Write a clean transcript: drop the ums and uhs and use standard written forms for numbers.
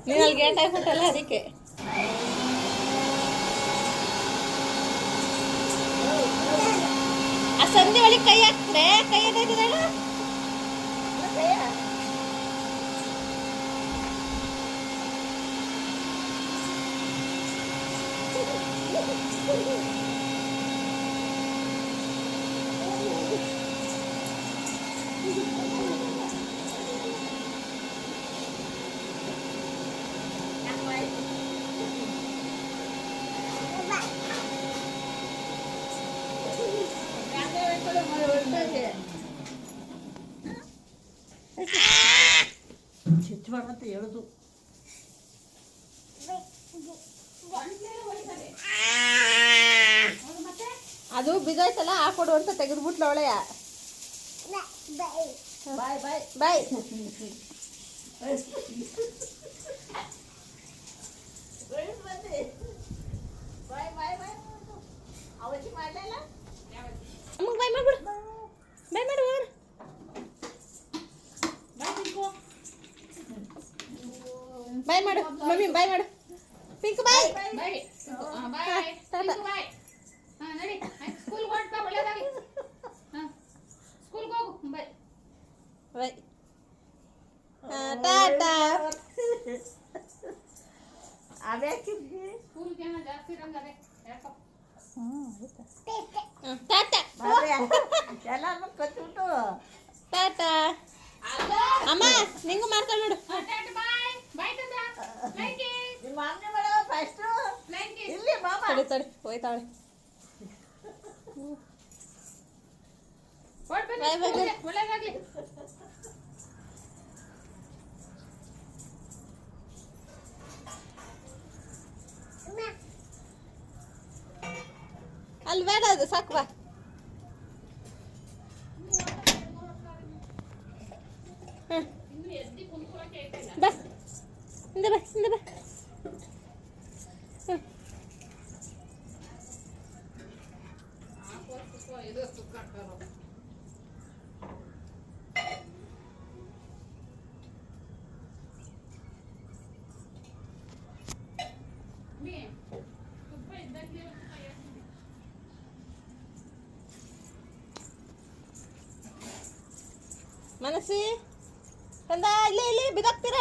ನೀನು ಅಲ್ಲಿ ಗೇಟ್ ಹಾಕ್ಬಿಟ್ಟಲ್ಲ ಅದಕ್ಕೆ. ಆ ಸಂಧಿ ಒಳಗೆ ಕೈ ಹಾಕ್ತಾರೆ, ಕೈ ಎದಾಯ್ತದ ಅಂತ ಹೇಳುದು. ಅದು ಬಿದ್ದೋಯ್ತಲ್ಲ ಹಾಕೊಡು ಅಂತ ತೆಗೆದ್ಬಿಟ್ಲ ಒಳ್ಳೆಯ. ಬಾಯ್ ಬಾಯ್ ಬಾಯ್ ಬಾಯ್ ಬಾಯ್ ಬಾಯ್ ಅವಧಿ ಮಾಡಲಿಲ್ಲ. ಅಮ್ಮಗೆ ಬಾಯ್ ಮಾಡ್ಬಿಡು, ಬಾಯ್ ಮಾಡು ಅವ್ರು. ಬಾಯ್ ಮಾಡು ಮಮ್ಮಿ, ಬಾಯ್ ಮಾಡು ಪಿಂಕ್, ಬಾಯ್ ಬಾಯ್ ಬಾಯ್ ಟಾಟಾ ಬಾಯ್. ನಡಿ ಸ್ಕೂಲ್ಗೆ ಹೊರಟ್ಬಾ, ಒಳ್ಳೇದಾಗಲಿ. ಸ್ಕೂಲ್ಗೆ ಹೋಗು. ಬಾಯ್ ಬಾಯ್ ಟಾಟಾ. ಅದ್ಯಾಕಿದ್ವಿ ಸ್ಕೂಲ್ಗೆ ಏನೋ ಜಾಸ್ತಿ ಇರಂಗದೆ ಯಾಕೋ. ಟಾಟಾ ಎಲ್ಲಾನು ಕಚ್ಬಿಟ್ಟು ಟಾಟಾ. ಅಮ್ಮ ನಿಂಗೂ ಮಾಡ್ತಾಳೆ ನೋಡು. ಟಾಟಾ ಬಾಯ್ ಬಾಯ್ ಟಾಟಾ. ಲೈಕ್ ಇಟ್ ನಿಮ್ಮ ಮಾಮನೆ ಮಾಡೋ ಫಸ್ಟು ಲೈಕ್ ಇಟ್. ಇಲ್ಲಿ ಮಾಮ ತಡಿ ಹೋಯ್ತಾಳೆ. ಹೊರಟ್ಬನ್ನಿ, ಒಳ್ಳೇದಾಗಲಿ. ಅಲ್ಲಿ ಬೇಡ, ಅದು ಸಾಕು ಬಾ. ಇನ್ನು ಎದ್ದಿ ಕುಂತ್ಕೊಳಕ್ಕೆ ಐತಲ್ಲ. ಬಾ ಹಿಂದೆ ಬಾ, ಹಿಂದೆ ಬಾ. ಇದು ಸುಕ್ಕ ಹಾಕೋರು. ತುಪ್ಪ ಇದ್ದಂಗೆ ಮನಸ್ಸಿ ಕಂದ, ಇಲ್ಲಿ ಇಲ್ಲಿ ಬಿದ್ದಾಕ್ತೀರ.